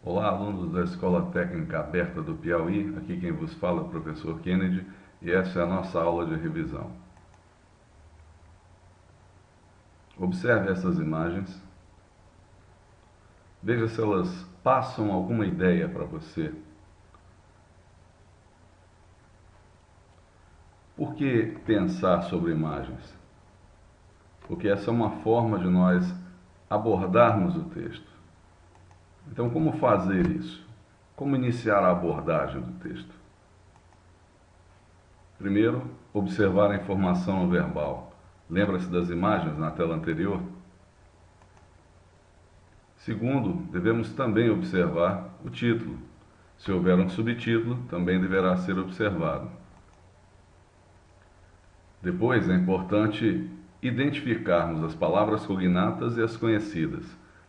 Olá, alunos da Escola Técnica Aberta do Piauí, aqui quem vos fala é o professor Kennedy e essa é a nossa aula de revisão. Observe essas imagens, veja se elas passam alguma ideia para você. Por que pensar sobre imagens? Porque essa é uma forma de nós abordarmos o texto. Então, como fazer isso? Como iniciar a abordagem do texto? Primeiro, observar a informação não verbal. Lembra-se das imagens na tela anterior? Segundo, devemos também observar o título. Se houver um subtítulo, também deverá ser observado. Depois, é importante identificarmos as palavras cognatas e as conhecidas,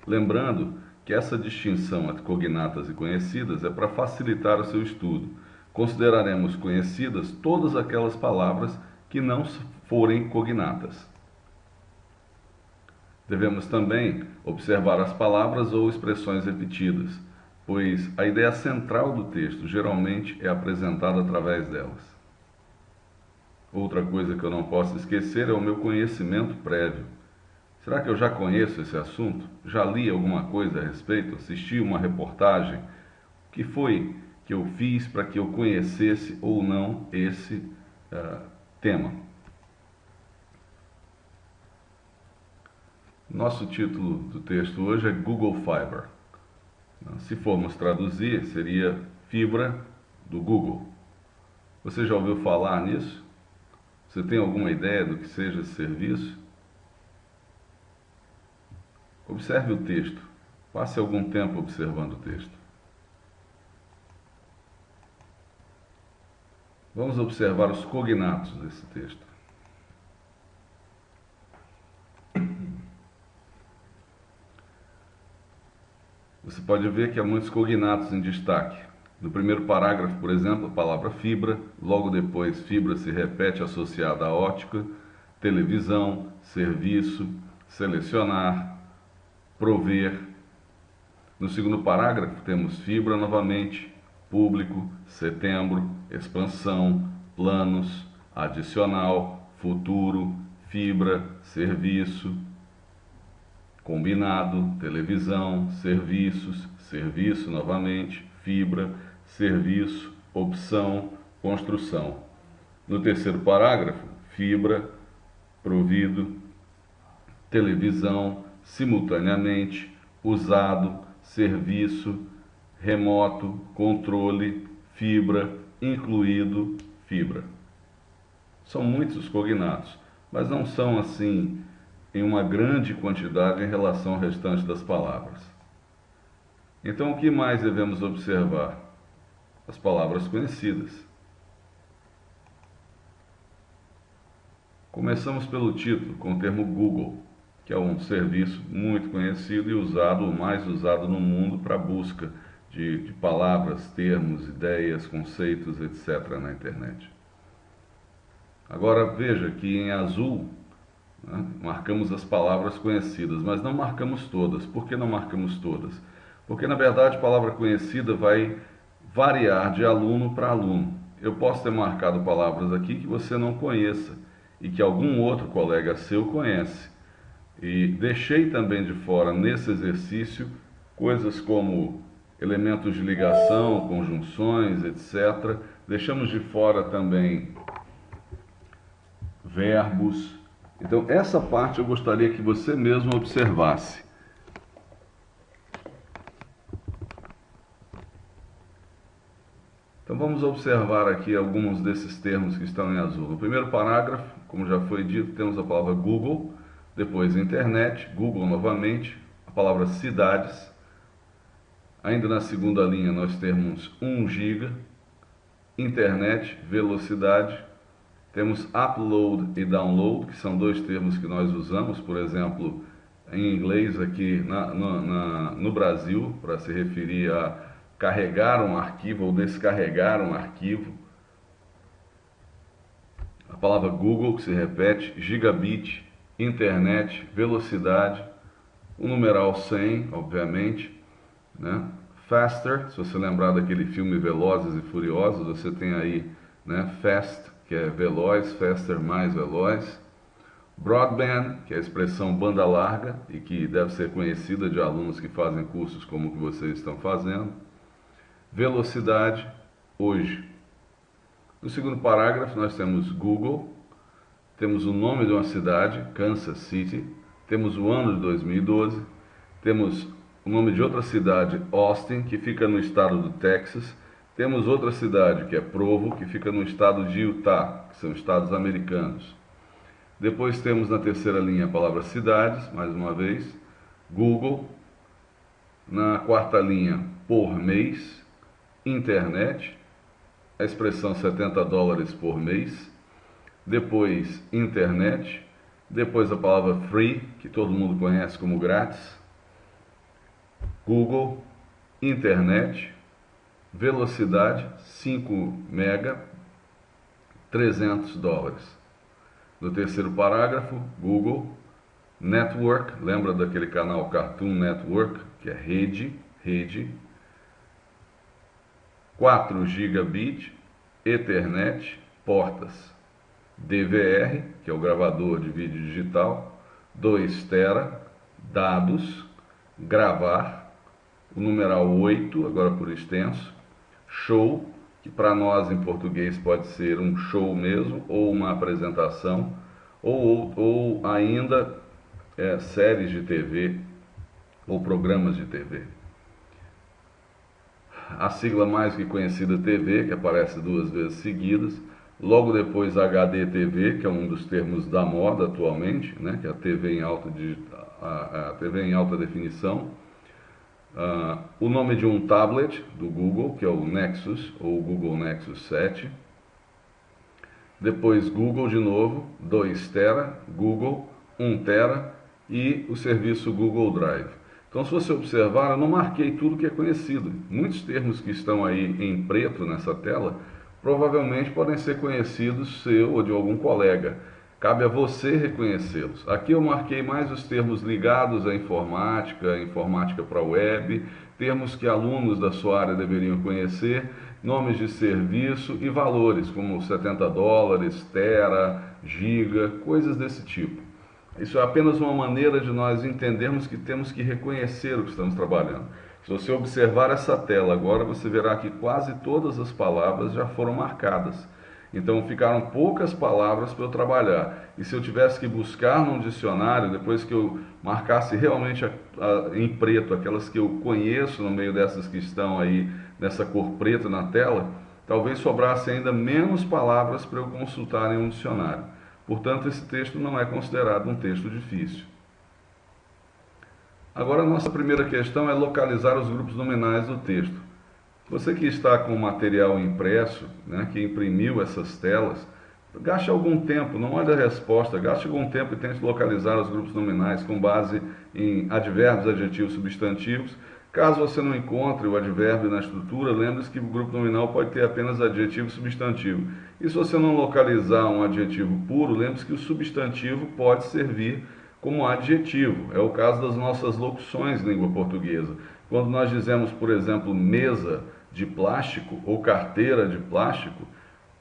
lembrando que essa distinção entre cognatas e conhecidas é para facilitar o seu estudo. Consideraremos conhecidas todas aquelas palavras que não forem cognatas. Devemos também observar as palavras ou expressões repetidas, pois a ideia central do texto geralmente é apresentada através delas. Outra coisa que eu não posso esquecer é o meu conhecimento prévio. Será que eu já conheço esse assunto? Já li alguma coisa a respeito? Assisti uma reportagem? O que foi que eu fiz para que eu conhecesse ou não esse tema? Nosso título do texto hoje é Google Fiber. Se formos traduzir, seria fibra do Google. Você já ouviu falar nisso? Você tem alguma ideia do que seja esse serviço? Observe o texto. Passe algum tempo observando o texto. Vamos observar os cognatos desse texto. Você pode ver que há muitos cognatos em destaque. No primeiro parágrafo, por exemplo, a palavra fibra, logo depois fibra se repete associada à ótica, televisão, serviço, selecionar, prover. No segundo parágrafo temos fibra novamente, público, setembro, expansão, planos, adicional, futuro, fibra, serviço, combinado, televisão, serviços, serviço novamente, fibra, serviço, opção, construção. No terceiro parágrafo, fibra, provido, televisão, simultaneamente, usado, serviço, remoto, controle, fibra, incluído, fibra. São muitos os cognatos, mas não são assim em uma grande quantidade em relação ao restante das palavras. Então, o que mais devemos observar? As palavras conhecidas. Começamos pelo título, com o termo Google, que é um serviço muito conhecido e usado, o mais usado no mundo para busca de palavras, termos, ideias, conceitos, etc. na internet. Agora veja que em azul marcamos as palavras conhecidas, mas não marcamos todas. Por que não marcamos todas? Porque, na verdade, a palavra conhecida vai variar de aluno para aluno. Eu posso ter marcado palavras aqui que você não conheça e que algum outro colega seu conhece. E deixei também de fora, nesse exercício, coisas como elementos de ligação, conjunções, etc. Deixamos de fora também verbos. Então, essa parte eu gostaria que você mesmo observasse. Então, vamos observar aqui alguns desses termos que estão em azul. No primeiro parágrafo, como já foi dito, temos a palavra Google, depois internet, Google novamente, a palavra cidades. Ainda na segunda linha nós temos 1 GB, internet, velocidade. Temos upload e download, que são dois termos que nós usamos, por exemplo, em inglês aqui no Brasil, para se referir a carregar um arquivo ou descarregar um arquivo. A palavra Google, que se repete, gigabit, internet, velocidade, o numeral 100, obviamente, né? Faster, se você lembrar daquele filme Velozes e Furiosos, você tem aí, né, fast, que é veloz, faster, mais veloz. Broadband, que é a expressão banda larga e que deve ser conhecida de alunos que fazem cursos como o que vocês estão fazendo. Velocidade, hoje. No segundo parágrafo nós temos Google, temos o nome de uma cidade, Kansas City, temos o ano de 2012, temos o nome de outra cidade, Austin, que fica no estado do Texas, temos outra cidade que é Provo, que fica no estado de Utah, que são estados americanos. Depois temos na terceira linha a palavra cidades, mais uma vez, Google. Na quarta linha, por mês, internet, a expressão $70 por mês. Depois, internet. Depois a palavra free, que todo mundo conhece como grátis. Google, internet, velocidade, 5 mega, $300. No terceiro parágrafo, Google, Network, lembra daquele canal Cartoon Network, que é rede, 4 gigabit, Ethernet, portas, DVR, que é o gravador de vídeo digital, 2 tera, dados, gravar, o numeral 8, agora por extenso, show, que para nós em português pode ser um show mesmo, ou uma apresentação, ou ainda séries de TV ou programas de TV. A sigla mais que conhecida TV, que aparece 2 vezes seguidas, logo depois HDTV, que é um dos termos da moda atualmente, né, que é a TV em alta definição. O nome de um tablet do Google, que é o Nexus, ou Google Nexus 7. Depois Google de novo, 2 tera, Google, 1 tera e o serviço Google Drive. Então, se você observar, eu não marquei tudo que é conhecido. Muitos termos que estão aí em preto nessa tela, provavelmente podem ser conhecidos seu ou de algum colega. Cabe a você reconhecê-los. Aqui eu marquei mais os termos ligados à informática para a web, termos que alunos da sua área deveriam conhecer, nomes de serviço e valores, como $70, tera, giga, coisas desse tipo. Isso é apenas uma maneira de nós entendermos que temos que reconhecer o que estamos trabalhando. Se você observar essa tela agora, você verá que quase todas as palavras já foram marcadas. Então ficaram poucas palavras para eu trabalhar. E se eu tivesse que buscar num dicionário, depois que eu marcasse realmente em preto aquelas que eu conheço no meio dessas que estão aí nessa cor preta na tela, talvez sobrasse ainda menos palavras para eu consultar em um dicionário. Portanto, esse texto não é considerado um texto difícil. Agora, a nossa primeira questão é localizar os grupos nominais do texto. Você que está com o material impresso, né, que imprimiu essas telas, gaste algum tempo, não olhe a resposta, gaste algum tempo e tente localizar os grupos nominais com base em advérbios, adjetivos, substantivos. Caso você não encontre o advérbio na estrutura, lembre-se que o grupo nominal pode ter apenas adjetivo e substantivo. E se você não localizar um adjetivo puro, lembre-se que o substantivo pode servir como adjetivo. É o caso das nossas locuções em língua portuguesa. Quando nós dizemos, por exemplo, mesa de plástico ou carteira de plástico,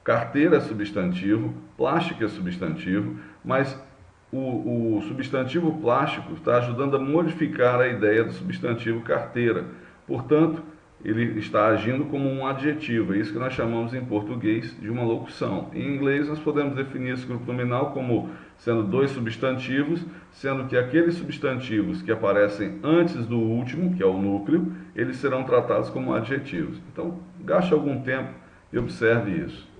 carteira é substantivo, plástico é substantivo, mas o substantivo plástico está ajudando a modificar a ideia do substantivo carteira. Portanto, ele está agindo como um adjetivo. É isso que nós chamamos em português de uma locução. Em inglês, nós podemos definir esse grupo nominal como sendo 2 substantivos, sendo que aqueles substantivos que aparecem antes do último, que é o núcleo, eles serão tratados como adjetivos. Então, gaste algum tempo e observe isso.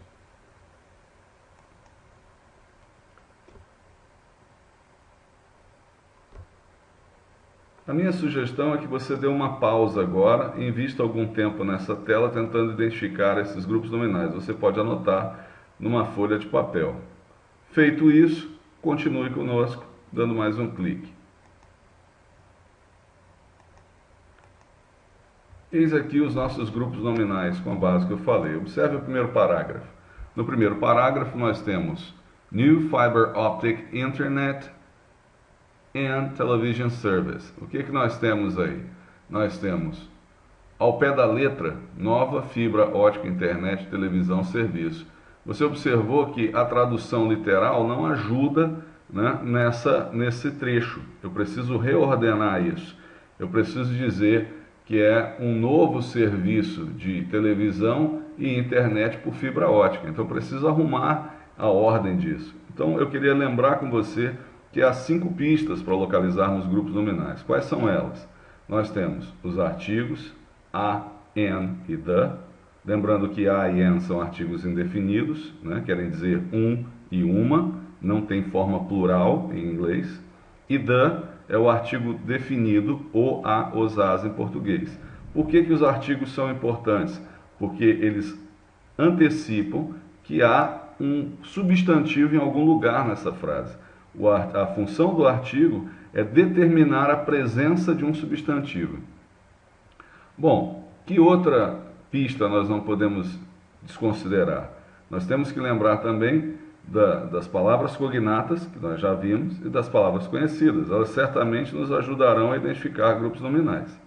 A minha sugestão é que você dê uma pausa agora e invista algum tempo nessa tela tentando identificar esses grupos nominais. Você pode anotar numa folha de papel. Feito isso, continue conosco, dando mais um clique. Eis aqui os nossos grupos nominais com a base que eu falei. Observe o primeiro parágrafo. No primeiro parágrafo nós temos New Fiber Optic Internet and Television Service. O que nós temos aí? Nós temos ao pé da letra, nova fibra ótica, internet, televisão, serviço. Você observou que a tradução literal não ajuda, né, nesse trecho. Eu preciso reordenar isso. Eu preciso dizer que é um novo serviço de televisão e internet por fibra ótica. Então eu preciso arrumar a ordem disso. Então eu queria lembrar com você que há 5 pistas para localizarmos grupos nominais. Quais são elas? Nós temos os artigos a, an e the. Lembrando que a e an são artigos indefinidos, né? Querem dizer um e uma, não tem forma plural em inglês. E the é o artigo definido, o, a, os, as em português. Por que os artigos são importantes? Porque eles antecipam que há um substantivo em algum lugar nessa frase. A função do artigo é determinar a presença de um substantivo. Bom, que outra pista nós não podemos desconsiderar? Nós temos que lembrar também das palavras cognatas, que nós já vimos, e das palavras conhecidas. Elas certamente nos ajudarão a identificar grupos nominais.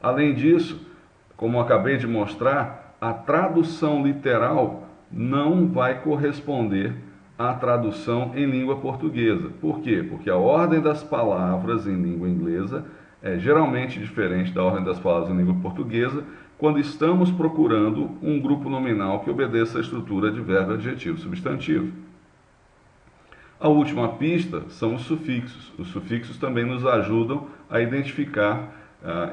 Além disso, como acabei de mostrar, a tradução literal não vai corresponder à tradução em língua portuguesa. Por quê? Porque a ordem das palavras em língua inglesa é geralmente diferente da ordem das palavras em língua portuguesa quando estamos procurando um grupo nominal que obedeça à estrutura de verbo, adjetivo, substantivo. A última pista são os sufixos. Os sufixos também nos ajudam a identificar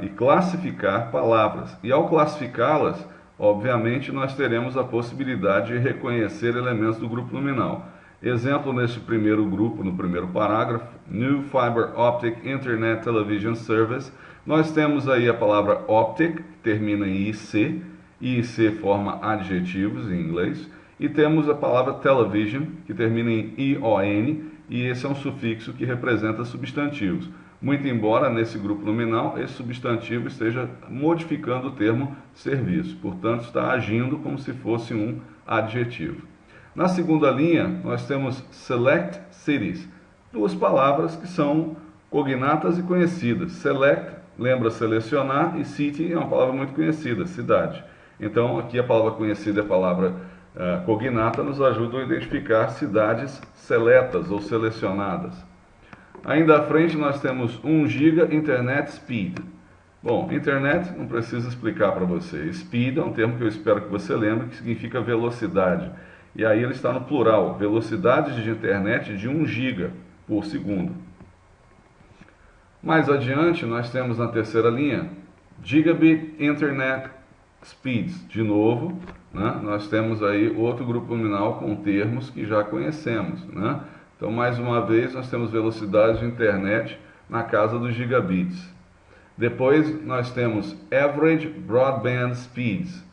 e classificar palavras. E ao classificá-las, obviamente, nós teremos a possibilidade de reconhecer elementos do grupo nominal. Exemplo neste primeiro grupo, no primeiro parágrafo, New Fiber Optic Internet Television Service. Nós temos aí a palavra optic, que termina em IC, e IC forma adjetivos em inglês. E temos a palavra television, que termina em ION, e esse é um sufixo que representa substantivos. Muito embora nesse grupo nominal esse substantivo esteja modificando o termo serviço, portanto está agindo como se fosse um adjetivo. Na segunda linha nós temos select cities, 2 palavras que são cognatas e conhecidas. Select lembra selecionar e city é uma palavra muito conhecida, cidade. Então aqui a palavra conhecida é a palavra cognata, nos ajuda a identificar cidades seletas ou selecionadas. Ainda à frente nós temos 1 GB Internet Speed. Bom, internet não preciso explicar para você. Speed é um termo que eu espero que você lembre, que significa velocidade. E aí ele está no plural, velocidade de internet de 1 GB por segundo. Mais adiante nós temos na terceira linha, Gigabit Internet Speeds. De novo, né, nós temos aí outro grupo nominal com termos que já conhecemos, né? Então, mais uma vez, nós temos velocidade de internet na casa dos gigabits. Depois, nós temos Average Broadband Speeds.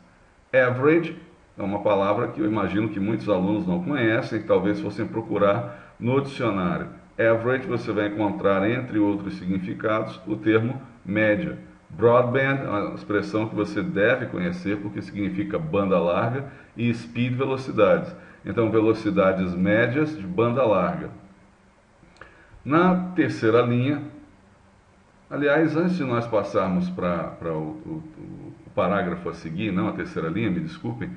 Average é uma palavra que eu imagino que muitos alunos não conhecem, que talvez fossem procurar no dicionário. Average, você vai encontrar, entre outros significados, o termo média. Broadband é uma expressão que você deve conhecer, porque significa banda larga, e speed, velocidades. Então, velocidades médias de banda larga. Na terceira linha, aliás, antes de nós passarmos para o parágrafo a seguir, não a terceira linha, me desculpem,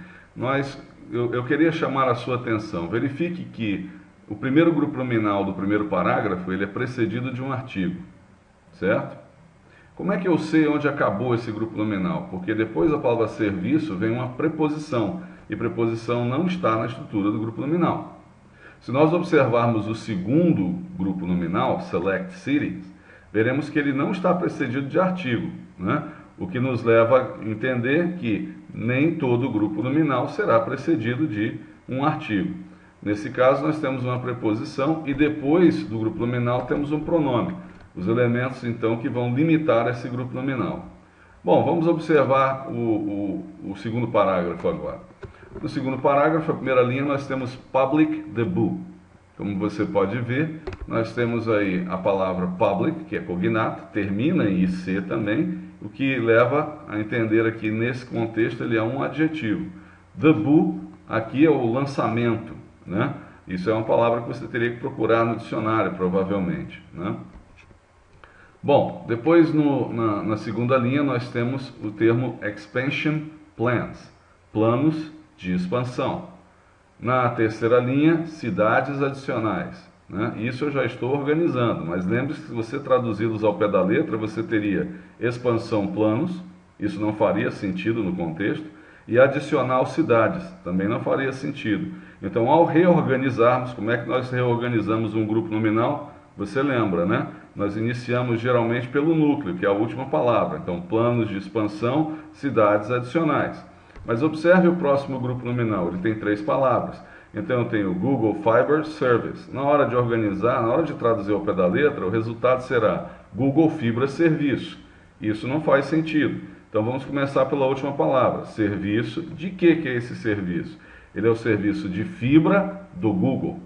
eu queria chamar a sua atenção. Verifique que o primeiro grupo nominal do primeiro parágrafo ele é precedido de um artigo, certo? Como é que eu sei onde acabou esse grupo nominal? Porque depois da palavra serviço vem uma preposição, e preposição não está na estrutura do grupo nominal. Se nós observarmos o segundo grupo nominal, select cities, veremos que ele não está precedido de artigo, né? O que nos leva a entender que nem todo grupo nominal será precedido de um artigo. Nesse caso, nós temos uma preposição e depois do grupo nominal temos um pronome. Os elementos, então, que vão limitar esse grupo nominal. Bom, vamos observar o segundo parágrafo agora. No segundo parágrafo, a primeira linha, nós temos public debut. Como você pode ver, nós temos aí a palavra public, que é cognata, termina em IC também, o que leva a entender aqui, nesse contexto, ele é um adjetivo. Debut, aqui é o lançamento, né? Isso é uma palavra que você teria que procurar no dicionário, provavelmente, né? Bom, depois na segunda linha nós temos o termo Expansion Plans, planos de expansão. Na terceira linha, cidades adicionais, né? Isso eu já estou organizando, mas lembre-se que se você traduzi-los ao pé da letra, você teria expansão planos, isso não faria sentido no contexto, e adicional cidades, também não faria sentido. Então, ao reorganizarmos, como é que nós reorganizamos um grupo nominal? Você lembra, né? Nós iniciamos geralmente pelo núcleo, que é a última palavra. Então, planos de expansão, cidades adicionais. Mas observe o próximo grupo nominal, ele tem 3 palavras. Então, eu tenho Google Fiber Service. Na hora de organizar, na hora de traduzir ao pé da letra, o resultado será Google Fibra Serviço. Isso não faz sentido. Então, vamos começar pela última palavra. Serviço. De que é esse serviço? Ele é o serviço de fibra do Google.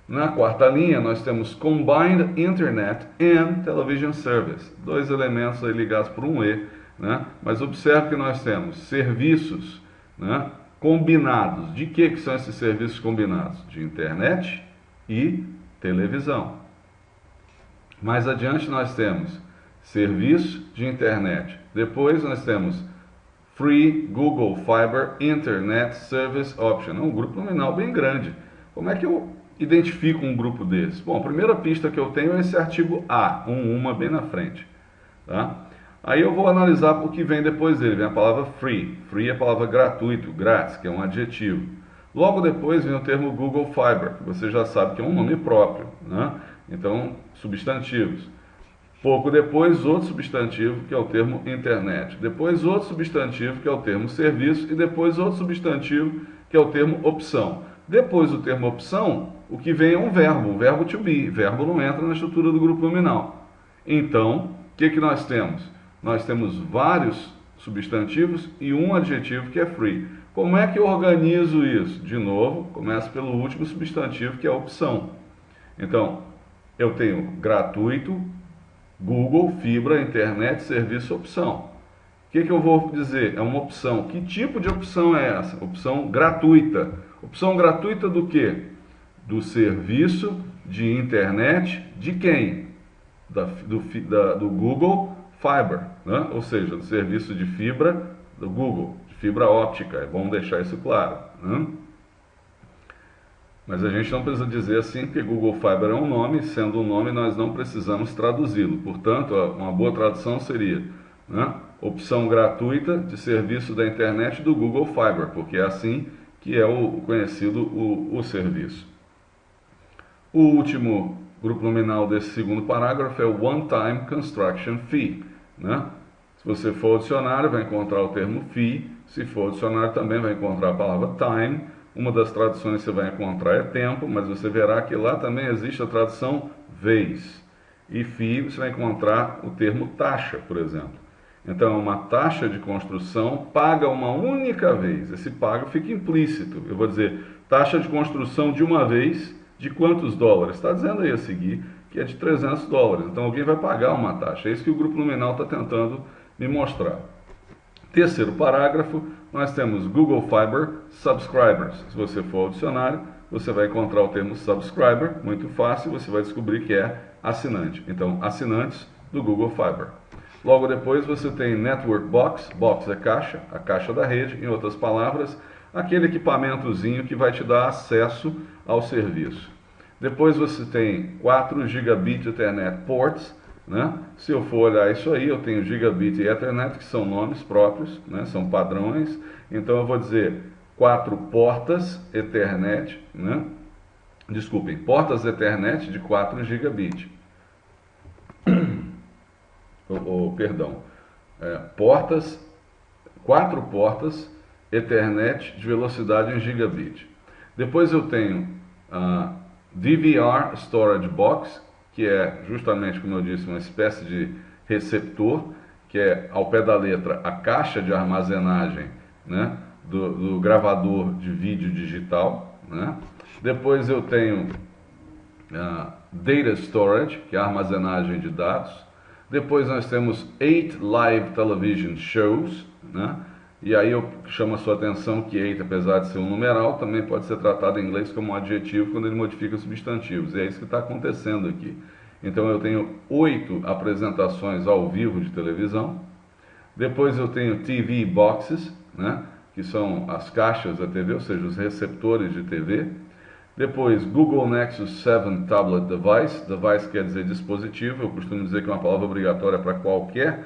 Na quarta linha, nós temos Combined Internet and Television Service. 2 elementos aí ligados por um E, né? Mas observe que nós temos serviços, né, combinados. De que são esses serviços combinados? De internet e televisão. Mais adiante nós temos serviço de internet. Depois nós temos Free Google Fiber Internet Service Option. É um grupo nominal bem grande. Como é que eu identifico um grupo desse? Bom, a primeira pista que eu tenho é esse artigo A, uma bem na frente. Tá? Aí eu vou analisar o que vem depois dele. Vem a palavra free. Free é a palavra gratuito, grátis, que é um adjetivo. Logo depois vem o termo Google Fiber, que você já sabe que é um nome próprio, né? Então, substantivos. Pouco depois, outro substantivo, que é o termo internet. Depois, outro substantivo, que é o termo serviço. E depois, outro substantivo, que é o termo opção. Depois do termo opção, o que vem é um verbo to be. Verbo não entra na estrutura do grupo nominal. Então, o que nós temos? Nós temos vários substantivos e um adjetivo que é free. Como é que eu organizo isso? De novo, começo pelo último substantivo, que é a opção. Então, eu tenho gratuito, Google, fibra, internet, serviço, opção. O que eu vou dizer? É uma opção. Que tipo de opção é essa? Opção gratuita. Opção gratuita do quê? Do serviço de internet de quem? Do Google Fiber, né? Ou seja, do serviço de fibra do Google, de fibra óptica. É bom deixar isso claro, né? Mas a gente não precisa dizer assim, porque Google Fiber é um nome, sendo um nome nós não precisamos traduzi-lo. Portanto, uma boa tradução seria, né, opção gratuita de serviço da internet do Google Fiber, porque é assim que é o conhecido o serviço. O último grupo nominal desse segundo parágrafo é o One Time Construction Fee, né? Se você for ao dicionário, vai encontrar o termo fee. Se for ao dicionário, também vai encontrar a palavra time. Uma das traduções que você vai encontrar é tempo, mas você verá que lá também existe a tradução vez. E fee, você vai encontrar o termo taxa, por exemplo. Então, uma taxa de construção paga uma única vez. Esse paga fica implícito. Eu vou dizer, taxa de construção de uma vez, de quantos dólares? Está dizendo aí a seguir que é de $300. Então, alguém vai pagar uma taxa. É isso que o grupo nominal está tentando me mostrar. Terceiro parágrafo, nós temos Google Fiber Subscribers. Se você for ao dicionário, você vai encontrar o termo subscriber, muito fácil, você vai descobrir que é assinante. Então, assinantes do Google Fiber. Logo depois você tem Network Box, box é caixa, a caixa da rede, em outras palavras, aquele equipamentozinho que vai te dar acesso ao serviço. Depois você tem 4 gigabit Ethernet ports, né? Se eu for olhar isso aí, eu tenho Gigabit e Ethernet, que são nomes próprios, né? São padrões. Então eu vou dizer 4 portas Ethernet, né? Desculpem, portas Ethernet de 4 gigabit. Perdão. 4 portas Ethernet de velocidade em gigabit. Depois eu tenho DVR Storage Box, que é justamente, como eu disse, uma espécie de receptor, que é, ao pé da letra, a caixa de armazenagem, né, do gravador de vídeo digital, né? Depois eu tenho Data Storage, que é a armazenagem de dados. Depois nós temos 8 Live Television Shows, né? E aí eu chamo a sua atenção que 8, apesar de ser um numeral, também pode ser tratado em inglês como um adjetivo quando ele modifica substantivos. E é isso que está acontecendo aqui. Então eu tenho 8 apresentações ao vivo de televisão. Depois eu tenho TV boxes, né, que são as caixas da TV, ou seja, os receptores de TV. Depois, Google Nexus 7 Tablet Device. Device quer dizer dispositivo. Eu costumo dizer que é uma palavra obrigatória para qualquer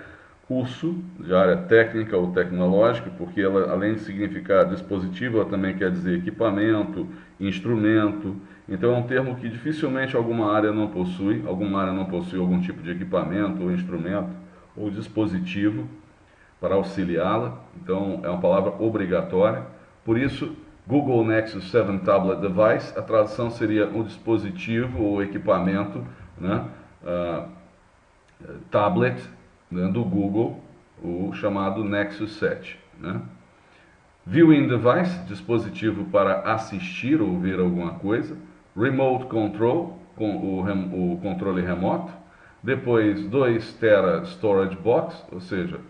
curso de área técnica ou tecnológica, porque ela, além de significar dispositivo, ela também quer dizer equipamento, instrumento. Então é um termo que dificilmente alguma área não possui algum tipo de equipamento ou instrumento ou dispositivo para auxiliá-la. Então é uma palavra obrigatória. Por isso, Google Nexus 7 Tablet Device, a tradução seria um dispositivo ou equipamento, né, tablet, né, do Google, o chamado Nexus 7. Né. Viewing Device, dispositivo para assistir ou ver alguma coisa. Remote Control, com o controle remoto. Depois, 2 Tera Storage Box, ou seja,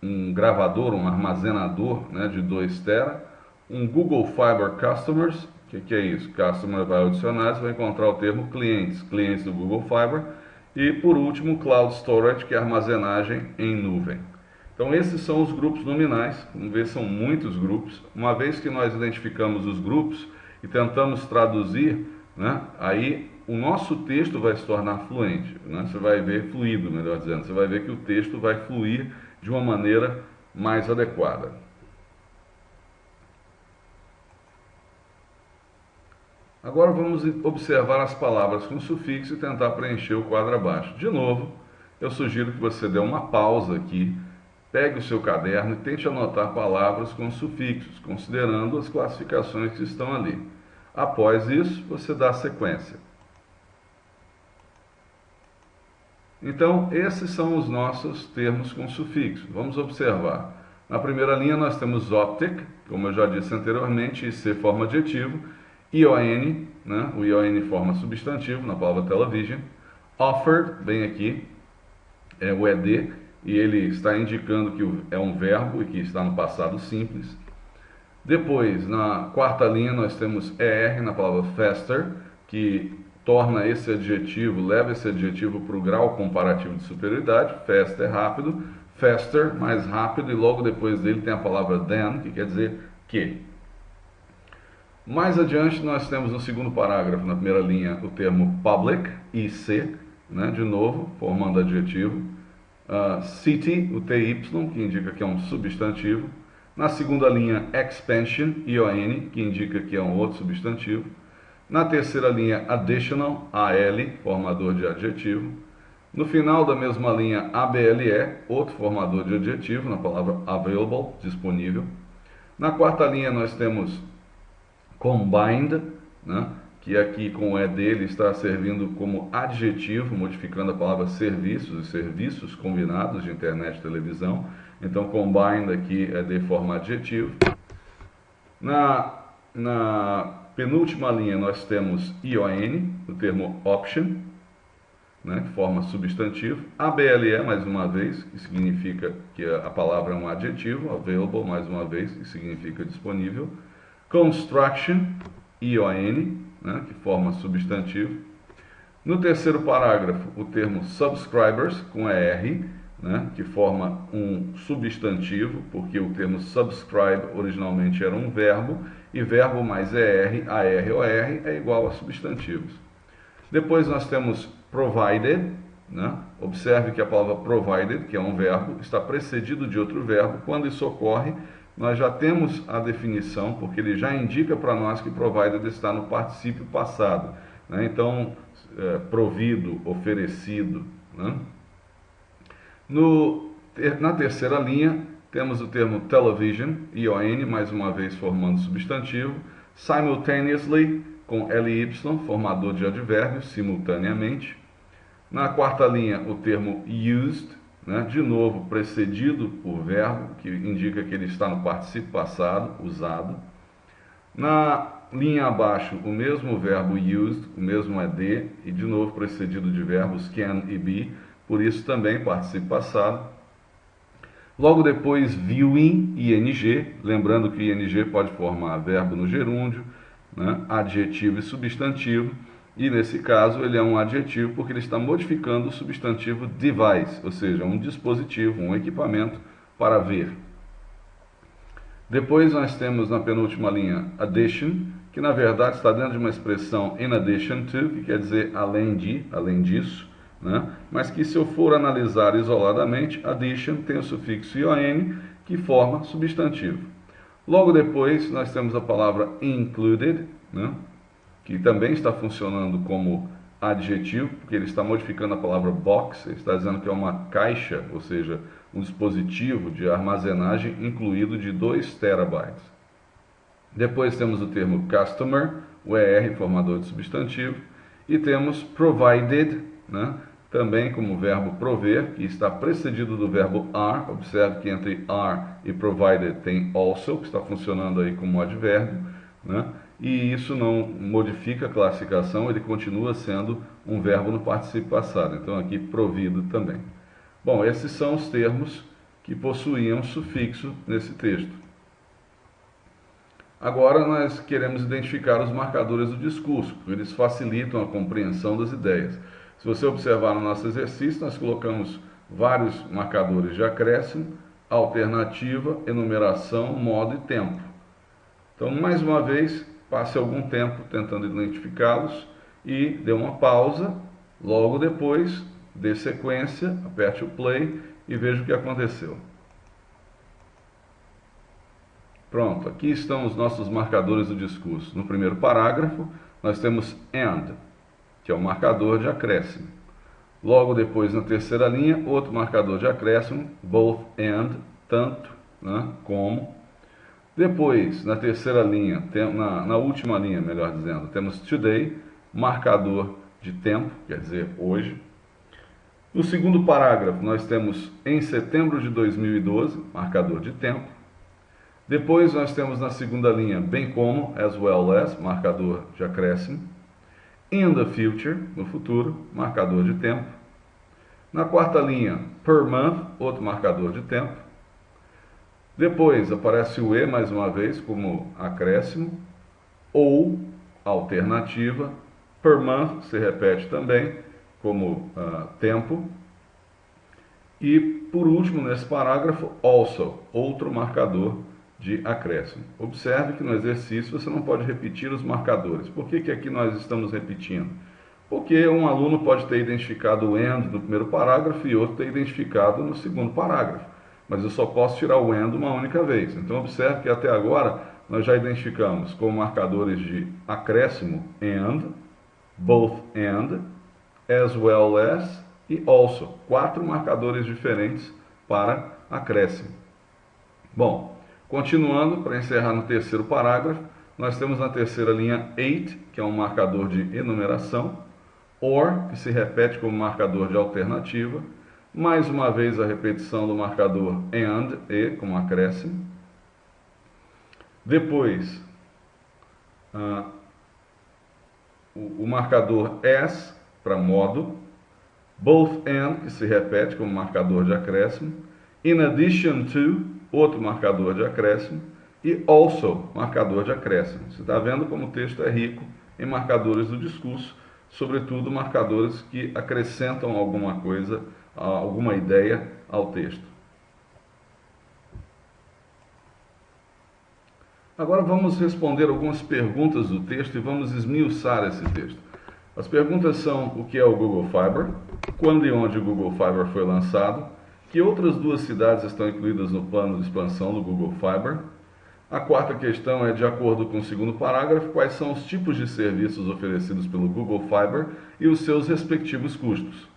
um gravador, um armazenador, né, de 2 Tera. Um Google Fiber Customers, que é isso? Customer vai adicionar, você vai encontrar o termo clientes do Google Fiber. E por último, Cloud Storage, que é armazenagem em nuvem. Então esses são os grupos nominais. Vamos ver, são muitos grupos. Uma vez que nós identificamos os grupos e tentamos traduzir, né, aí o nosso texto vai se tornar fluente, né? Você vai ver, fluido, melhor dizendo, você vai ver que o texto vai fluir de uma maneira mais adequada. Agora vamos observar as palavras com sufixo e tentar preencher o quadro abaixo. De novo, eu sugiro que você dê uma pausa aqui, pegue o seu caderno e tente anotar palavras com sufixos, considerando as classificações que estão ali. Após isso, você dá sequência. Então, esses são os nossos termos com sufixo. Vamos observar. Na primeira linha nós temos optic, como eu já disse anteriormente, IC forma adjetivo, ION, né? O ION forma substantivo na palavra television. Offered, bem aqui, é o ED, e ele está indicando que é um verbo e que está no passado simples. Depois, na quarta linha, nós temos ER na palavra faster, que torna esse adjetivo, leva esse adjetivo para o grau comparativo de superioridade. Fast é rápido, faster, mais rápido, e logo depois dele tem a palavra than, que quer dizer que. Mais adiante nós temos no segundo parágrafo, na primeira linha, o termo public, IC, né, de novo, formando adjetivo. City, o TY, que indica que é um substantivo. Na segunda linha, expansion, ION, que indica que é um outro substantivo. Na terceira linha, additional, AL, formador de adjetivo. No final da mesma linha, ABLE, outro formador de adjetivo, na palavra available, disponível. Na quarta linha, nós temos combined, né, que aqui com o ED ele está servindo como adjetivo, modificando a palavra serviços e serviços combinados de internet e televisão. Então, combined aqui é de forma adjetivo. Na penúltima linha nós temos ION, o termo option, né, que forma substantivo. ABLE, mais uma vez, que significa que a palavra é um adjetivo. Available, mais uma vez, que significa disponível. Construction, ION, né, que forma substantivo. No terceiro parágrafo, o termo subscribers, com ER, né, que forma um substantivo, porque o termo subscribe originalmente era um verbo, e verbo mais ER, AR ou R é igual a substantivos. Depois nós temos provided, né? Observe que a palavra provided, que é um verbo, está precedido de outro verbo. Quando isso ocorre, nós já temos a definição, porque ele já indica para nós que provided está no particípio passado, né? Então, provido, oferecido, né? Na terceira linha, temos o termo television, ION, mais uma vez formando substantivo. Simultaneously, com LY, formador de advérbio, simultaneamente. Na quarta linha, o termo used, né, de novo precedido por verbo, que indica que ele está no particípio passado, usado. Na linha abaixo, o mesmo verbo used, o mesmo ED, e de novo precedido de verbos can e be, por isso também particípio passado. Logo depois, viewing, ing, lembrando que ing pode formar verbo no gerúndio, né, adjetivo e substantivo. E nesse caso ele é um adjetivo porque ele está modificando o substantivo device, ou seja, um dispositivo, um equipamento para ver. Depois nós temos na penúltima linha addition, que na verdade está dentro de uma expressão in addition to, que quer dizer além de, além disso, né? Mas que se eu for analisar isoladamente, addition tem o sufixo ion, que forma substantivo. Logo depois nós temos a palavra included, né? Que também está funcionando como adjetivo, porque ele está modificando a palavra box, ele está dizendo que é uma caixa, ou seja, um dispositivo de armazenagem incluído de 2 terabytes. Depois temos o termo customer, o ER, formador de substantivo, e temos provided, né? Também como verbo prover, que está precedido do verbo are. Observe que entre are e provided tem also, que está funcionando aí como advérbio, né? E isso não modifica a classificação, ele continua sendo um verbo no particípio passado. Então aqui provido também. Bom, esses são os termos que possuíam sufixo nesse texto. Agora nós queremos identificar os marcadores do discurso, porque eles facilitam a compreensão das ideias. Se você observar no nosso exercício, nós colocamos vários marcadores de acréscimo, alternativa, enumeração, modo e tempo. Então, mais uma vez, passe algum tempo tentando identificá-los e dê uma pausa. Logo depois, dê sequência, aperte o play e veja o que aconteceu. Pronto, aqui estão os nossos marcadores do discurso. No primeiro parágrafo, nós temos and, que é o marcador de acréscimo. Logo depois, na terceira linha, outro marcador de acréscimo, both and, tanto, né, como. Depois, na terceira linha, na última linha, melhor dizendo, temos today, marcador de tempo, quer dizer, hoje. No segundo parágrafo, nós temos em setembro de 2012, marcador de tempo. Depois, nós temos na segunda linha, bem como, as well as, marcador de acréscimo. In the future, no futuro, marcador de tempo. Na quarta linha, per month, outro marcador de tempo. Depois aparece o e mais uma vez como acréscimo, ou alternativa, per month se repete também como tempo. E por último, nesse parágrafo, also, outro marcador de acréscimo. Observe que no exercício você não pode repetir os marcadores. Por que aqui nós estamos repetindo? Porque um aluno pode ter identificado o and no primeiro parágrafo e outro ter identificado no segundo parágrafo. Mas eu só posso tirar o and uma única vez. Então observe que até agora nós já identificamos como marcadores de acréscimo and, both and, as well as e also. 4 marcadores diferentes para acréscimo. Bom, continuando, para encerrar no terceiro parágrafo, nós temos na terceira linha 8, que é um marcador de enumeração, or, que se repete como marcador de alternativa, mais uma vez a repetição do marcador and, e, como acréscimo. Depois, o marcador as, para modo, both and, que se repete como marcador de acréscimo, in addition to, outro marcador de acréscimo, e also, marcador de acréscimo. Você está vendo como o texto é rico em marcadores do discurso, sobretudo marcadores que acrescentam alguma coisa, alguma ideia ao texto. Agora vamos responder algumas perguntas do texto e vamos esmiuçar esse texto. As perguntas são: o que é o Google Fiber? Quando e onde o Google Fiber foi lançado? Que outras 2 cidades estão incluídas no plano de expansão do Google Fiber? A quarta questão é: de acordo com o segundo parágrafo, quais são os tipos de serviços oferecidos pelo Google Fiber e os seus respectivos custos?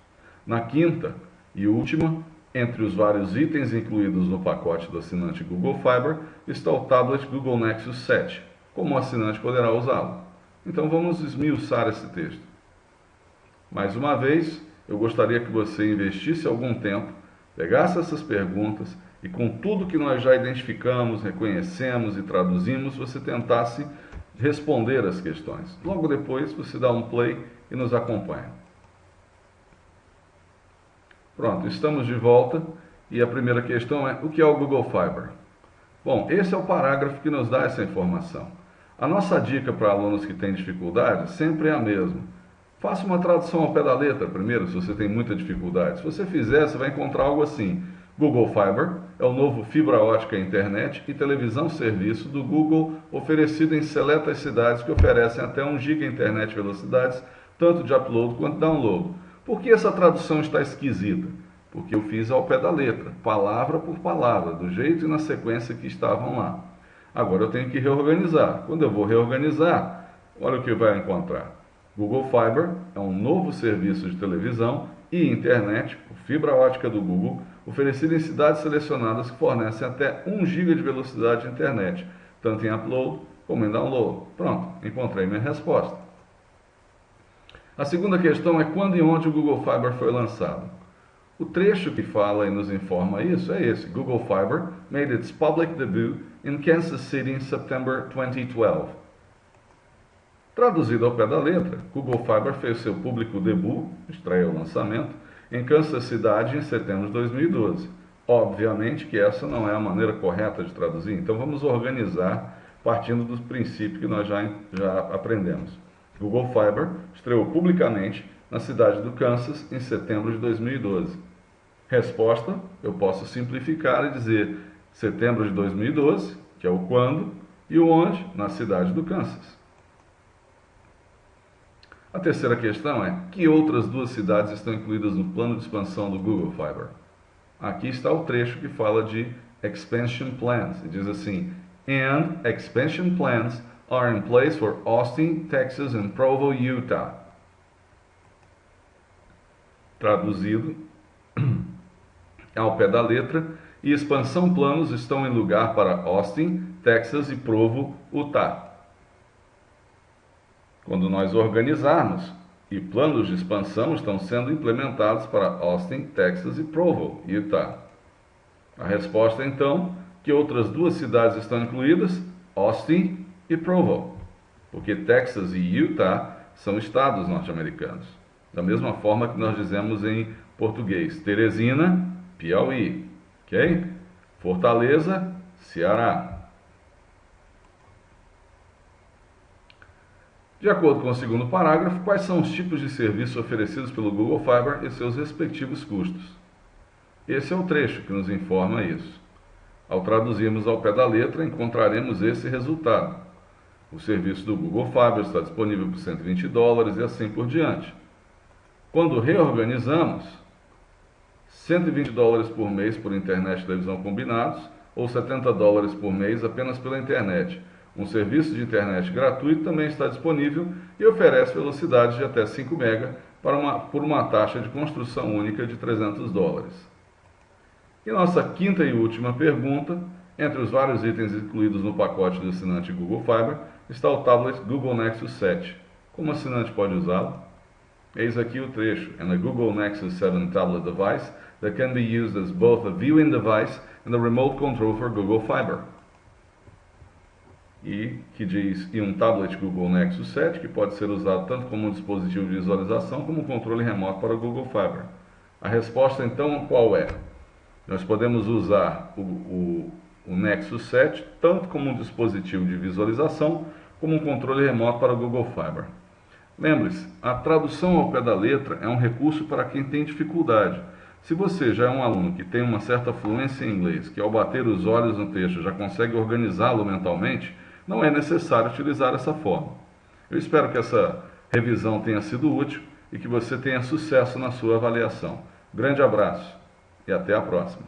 Na quinta e última, entre os vários itens incluídos no pacote do assinante Google Fiber, está o tablet Google Nexus 7. Como o assinante poderá usá-lo? Então vamos esmiuçar esse texto. Mais uma vez, eu gostaria que você investisse algum tempo, pegasse essas perguntas e com tudo que nós já identificamos, reconhecemos e traduzimos, você tentasse responder as questões. Logo depois você dá um play e nos acompanha. Pronto, estamos de volta e a primeira questão é: o que é o Google Fiber? Bom, esse é o parágrafo que nos dá essa informação. A nossa dica para alunos que têm dificuldade sempre é a mesma. Faça uma tradução ao pé da letra primeiro, se você tem muita dificuldade. Se você fizer, você vai encontrar algo assim. Google Fiber é o novo fibra ótica, internet e televisão serviço do Google, oferecido em seletas cidades que oferecem até 1 GB internet velocidades, tanto de upload quanto download. Por que essa tradução está esquisita? Porque eu fiz ao pé da letra, palavra por palavra, do jeito e na sequência que estavam lá. Agora eu tenho que reorganizar. Quando eu vou reorganizar, olha o que vai encontrar. Google Fiber é um novo serviço de televisão e internet por fibra ótica do Google, oferecido em cidades selecionadas que fornecem até 1 GB de velocidade de internet, tanto em upload como em download. Pronto, encontrei minha resposta. A segunda questão é quando e onde o Google Fiber foi lançado. O trecho que fala e nos informa isso é esse. Google Fiber made its public debut in Kansas City in September 2012. Traduzido ao pé da letra, Google Fiber fez seu público debut, estreia o lançamento, em Kansas City em setembro de 2012. Obviamente que essa não é a maneira correta de traduzir, então vamos organizar partindo do princípio que nós já aprendemos. Google Fiber estreou publicamente na cidade do Kansas em setembro de 2012. Resposta, eu posso simplificar e dizer setembro de 2012, que é o quando, e o onde, na cidade do Kansas. A terceira questão é, que outras duas cidades estão incluídas no plano de expansão do Google Fiber? Aqui está o trecho que fala de expansion plans, e diz assim, and expansion plans are in place for Austin, Texas and Provo, Utah. Traduzido ao pé da letra, e expansão planos estão em lugar para Austin, Texas e Provo, Utah. Quando nós organizarmos, e planos de expansão estão sendo implementados para Austin, Texas e Provo, Utah. A resposta então, que outras duas cidades estão incluídas, Austin e Provo, porque Texas e Utah são estados norte-americanos. Da mesma forma que nós dizemos em português, Teresina, Piauí, ok? Fortaleza, Ceará. De acordo com o segundo parágrafo, quais são os tipos de serviços oferecidos pelo Google Fiber e seus respectivos custos? Esse é o trecho que nos informa isso. Ao traduzirmos ao pé da letra, encontraremos esse resultado. O serviço do Google Fiber está disponível por $120 e assim por diante. Quando reorganizamos, $120 por mês por internet e televisão combinados, ou $70 por mês apenas pela internet. Um serviço de internet gratuito também está disponível e oferece velocidades de até 5 MB por uma taxa de construção única de $300. E nossa quinta e última pergunta, entre os vários itens incluídos no pacote do assinante Google Fiber, está o tablet Google Nexus 7. Como o assinante pode usá-lo? Eis aqui o trecho. And a Google Nexus 7 tablet device that can be used as both a viewing device and a remote control for Google Fiber. E que diz, e um tablet Google Nexus 7, que pode ser usado tanto como um dispositivo de visualização como um controle remoto para o Google Fiber. A resposta então qual é? Nós podemos usar o Nexus 7 tanto como um dispositivo de visualização como um controle remoto para o Google Fiber. Lembre-se, a tradução ao pé da letra é um recurso para quem tem dificuldade. Se você já é um aluno que tem uma certa fluência em inglês, que ao bater os olhos no texto já consegue organizá-lo mentalmente, não é necessário utilizar essa forma. Eu espero que essa revisão tenha sido útil e que você tenha sucesso na sua avaliação. Grande abraço e até a próxima.